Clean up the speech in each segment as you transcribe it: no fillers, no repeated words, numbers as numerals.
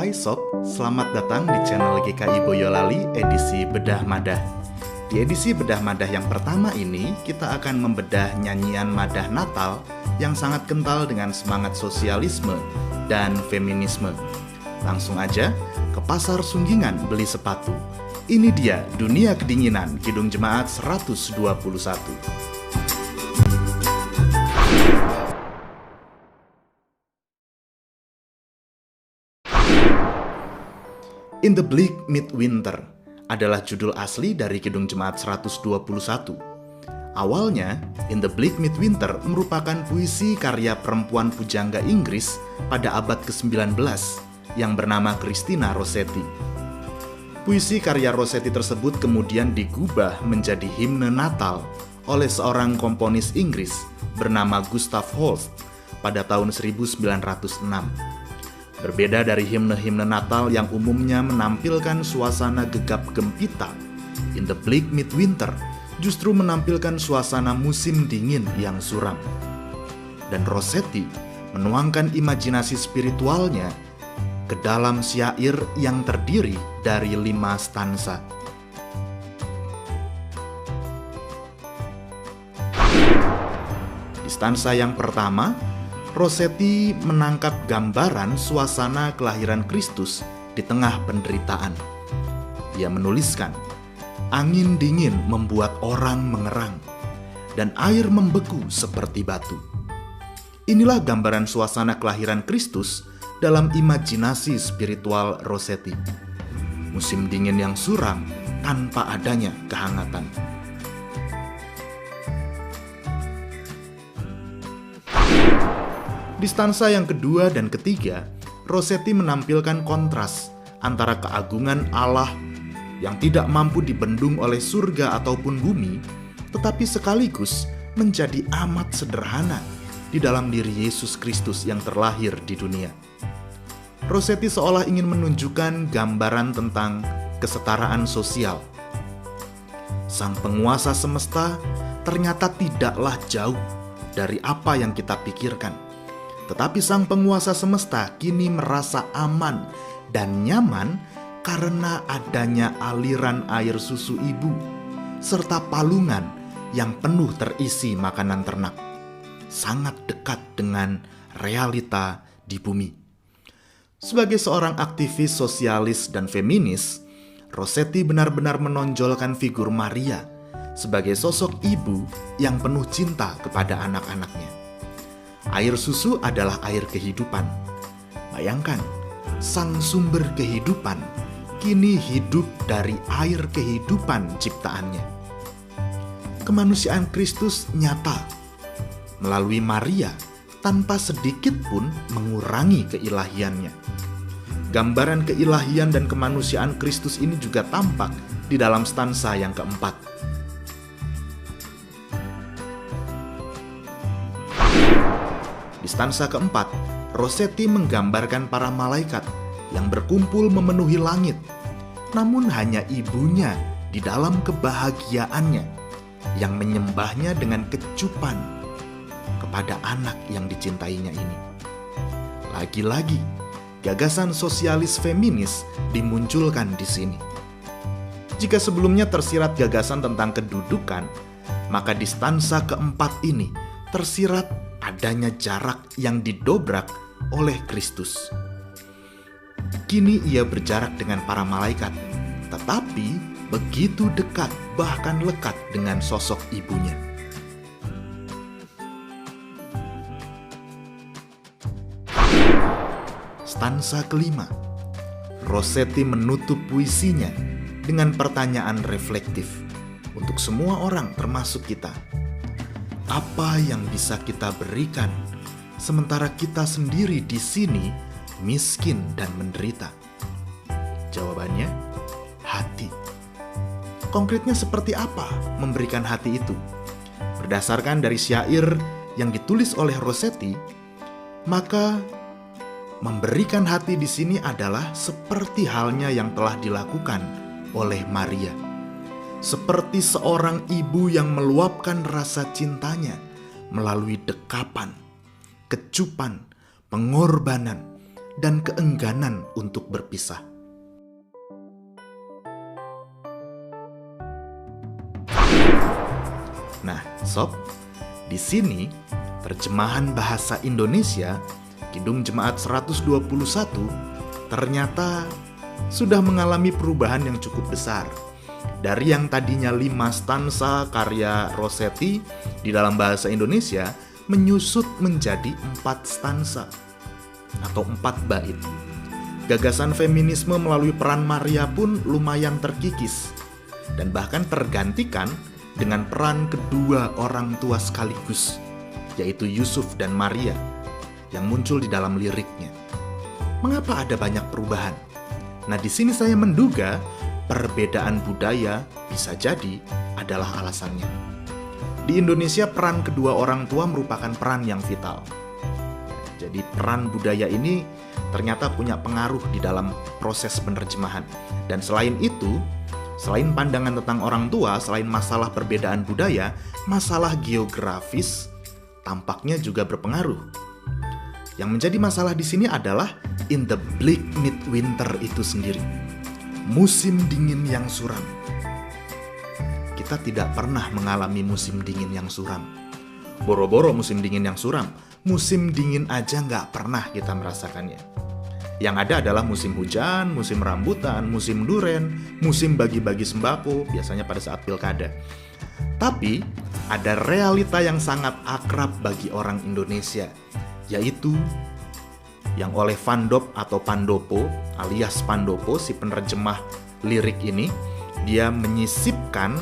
Hai Sob, selamat datang di channel GKI Boyolali edisi Bedah Madah. Di edisi Bedah Madah yang pertama ini, kita akan membedah nyanyian madah Natal yang sangat kental dengan semangat sosialisme dan feminisme. Langsung aja ke Pasar Sunggingan beli sepatu. Ini dia Dunia Kedinginan Kidung Jemaat 121. In the Bleak Midwinter adalah judul asli dari Kidung Jemaat 121. Awalnya, In the Bleak Midwinter merupakan puisi karya perempuan pujangga Inggris pada abad ke-19 yang bernama Christina Rossetti. Puisi karya Rossetti tersebut kemudian digubah menjadi himne Natal oleh seorang komponis Inggris bernama Gustav Holst pada tahun 1906. Berbeda dari himne-himne Natal yang umumnya menampilkan suasana gegap gempita, In the Bleak Midwinter justru menampilkan suasana musim dingin yang suram. Dan Rossetti menuangkan imajinasi spiritualnya ke dalam syair yang terdiri dari 5 stansa. Di stansa yang pertama, Rossetti menangkap gambaran suasana kelahiran Kristus di tengah penderitaan. Ia menuliskan, angin dingin membuat orang mengerang, dan air membeku seperti batu. Inilah gambaran suasana kelahiran Kristus dalam imajinasi spiritual Rossetti. Musim dingin yang suram tanpa adanya kehangatan. Di stansa yang kedua dan ketiga, Rossetti menampilkan kontras antara keagungan Allah yang tidak mampu dibendung oleh surga ataupun bumi, tetapi sekaligus menjadi amat sederhana di dalam diri Yesus Kristus yang terlahir di dunia. Rossetti seolah ingin menunjukkan gambaran tentang kesetaraan sosial. Sang penguasa semesta ternyata tidaklah jauh dari apa yang kita pikirkan. Tetapi sang penguasa semesta kini merasa aman dan nyaman karena adanya aliran air susu ibu, serta palungan yang penuh terisi makanan ternak. Sangat dekat dengan realita di bumi. Sebagai seorang aktivis sosialis dan feminis, Rossetti benar-benar menonjolkan figur Maria sebagai sosok ibu yang penuh cinta kepada anak-anaknya. Air susu adalah air kehidupan. Bayangkan, sang sumber kehidupan kini hidup dari air kehidupan ciptaannya. Kemanusiaan Kristus nyata melalui Maria tanpa sedikit pun mengurangi keilahiannya. Gambaran keilahian dan kemanusiaan Kristus ini juga tampak di dalam stansa yang keempat. Di stansa keempat, Rossetti menggambarkan para malaikat yang berkumpul memenuhi langit, namun hanya ibunya di dalam kebahagiaannya yang menyembahnya dengan kecupan kepada anak yang dicintainya ini. Lagi-lagi, gagasan sosialis feminis dimunculkan di sini. Jika sebelumnya tersirat gagasan tentang kedudukan, maka di stansa keempat ini tersirat adanya jarak yang didobrak oleh Kristus. Kini ia berjarak dengan para malaikat, tetapi begitu dekat, bahkan lekat dengan sosok ibunya. Stansa kelima, Rossetti menutup puisinya dengan pertanyaan reflektif untuk semua orang termasuk kita. Apa yang bisa kita berikan sementara kita sendiri di sini miskin dan menderita? Jawabannya, hati. Konkretnya seperti apa memberikan hati itu? Berdasarkan dari syair yang ditulis oleh Rossetti, maka memberikan hati di sini adalah seperti halnya yang telah dilakukan oleh Maria. Seperti seorang ibu yang meluapkan rasa cintanya melalui dekapan, kecupan, pengorbanan, dan keengganan untuk berpisah. Nah, sob, di sini terjemahan bahasa Indonesia Kidung Jemaat 121 ternyata sudah mengalami perubahan yang cukup besar. Dari yang tadinya 5 stansa karya Rossetti di dalam bahasa Indonesia menyusut menjadi 4 stansa atau 4 bait. Gagasan feminisme melalui peran Maria pun lumayan terkikis dan bahkan tergantikan dengan peran kedua orang tua sekaligus, yaitu Yusuf dan Maria yang muncul di dalam liriknya. Mengapa ada banyak perubahan? Nah, di sini saya menduga perbedaan budaya bisa jadi adalah alasannya. Di Indonesia, peran kedua orang tua merupakan peran yang vital. Jadi peran budaya ini ternyata punya pengaruh di dalam proses penerjemahan. Dan selain itu, selain pandangan tentang orang tua, selain masalah perbedaan budaya, masalah geografis tampaknya juga berpengaruh. Yang menjadi masalah di sini adalah in the bleak midwinter itu sendiri. Musim dingin yang suram. Kita tidak pernah mengalami musim dingin yang suram. Boro-boro musim dingin yang suram. Musim dingin aja nggak pernah kita merasakannya. Yang ada adalah musim hujan, musim rambutan, musim duren, musim bagi-bagi sembako, biasanya pada saat pilkada. Tapi, ada realita yang sangat akrab bagi orang Indonesia, yaitu yang oleh Van Dop atau Pandopo, alias Pandopo, si penerjemah lirik ini, dia menyisipkan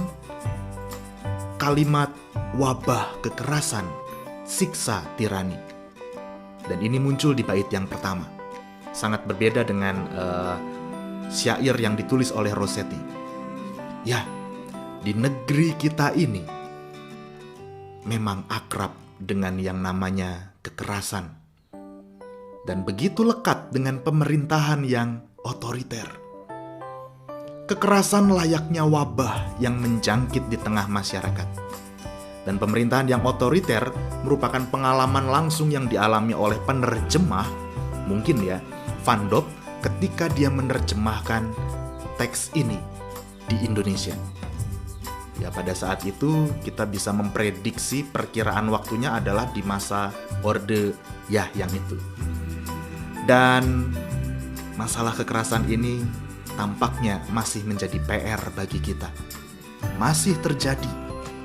kalimat wabah kekerasan, siksa tirani. Dan ini muncul di bait yang pertama. Sangat berbeda dengan syair yang ditulis oleh Rossetti. Ya, di negeri kita ini memang akrab dengan yang namanya kekerasan. Dan begitu lekat dengan pemerintahan yang otoriter. Kekerasan layaknya wabah yang menjangkit di tengah masyarakat. Dan pemerintahan yang otoriter merupakan pengalaman langsung yang dialami oleh penerjemah, mungkin ya, Van Dop ketika dia menerjemahkan teks ini di Indonesia. Ya, pada saat itu kita bisa memprediksi perkiraan waktunya adalah di masa Orde Yah yang itu. Dan masalah kekerasan ini tampaknya masih menjadi PR bagi kita. Masih terjadi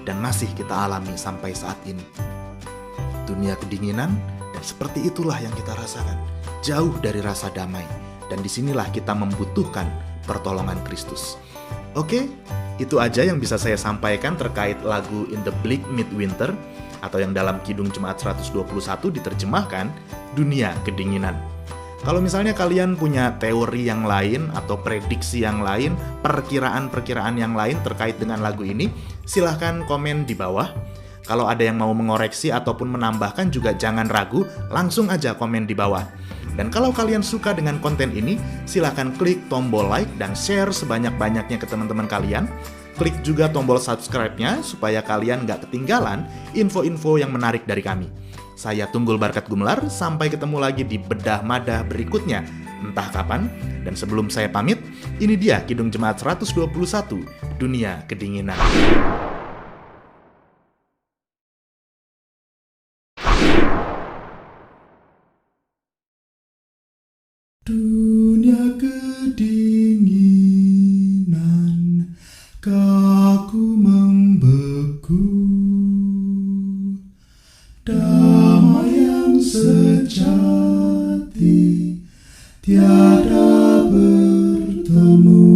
dan masih kita alami sampai saat ini. Dunia kedinginan, dan seperti itulah yang kita rasakan. Jauh dari rasa damai. Dan disinilah kita membutuhkan pertolongan Kristus. Oke, itu aja yang bisa saya sampaikan terkait lagu In the Bleak Midwinter, atau yang dalam Kidung Jemaat 121 diterjemahkan Dunia Kedinginan. Kalau misalnya kalian punya teori yang lain atau prediksi yang lain, perkiraan-perkiraan yang lain terkait dengan lagu ini, silahkan komen di bawah. Kalau ada yang mau mengoreksi ataupun menambahkan juga jangan ragu, langsung aja komen di bawah. Dan kalau kalian suka dengan konten ini, silahkan klik tombol like dan share sebanyak-banyaknya ke teman-teman kalian. Klik juga tombol subscribe-nya supaya kalian gak ketinggalan info-info yang menarik dari kami. Saya Tunggul Barkat Gumelar, sampai ketemu lagi di Bedah Madah berikutnya, entah kapan. Dan sebelum saya pamit, ini dia Kidung Jemaat 121, Dunia Kedinginan. Dunia kedinginan, kaku membeku. Damai yang sejati tiada bertemu.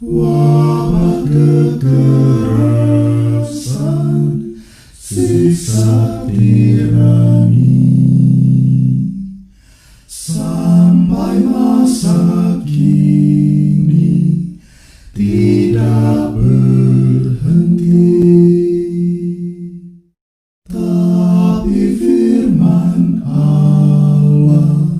Wabah kekerasan, siksa tirani, sampai masa kini tidak berhenti. Tapi firman Allah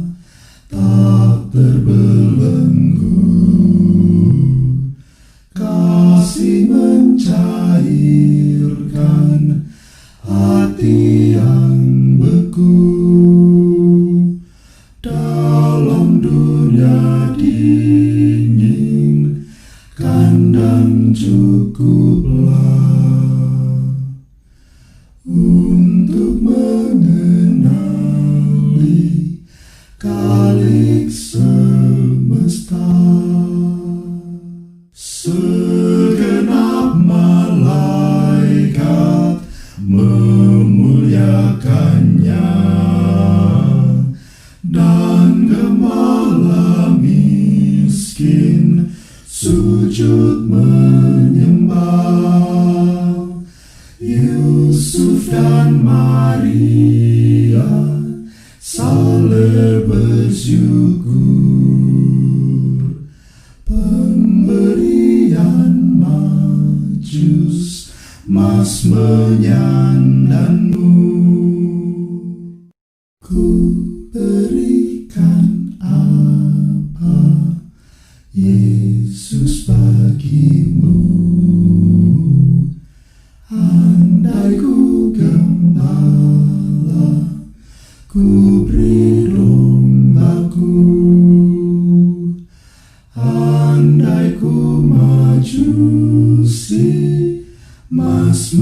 bersyukur, pemberian majus mas menyandangmu. Ku berikan apa Yesus bagimu, andai ku gembala, ku beri dombaku, andai ku majusi, mas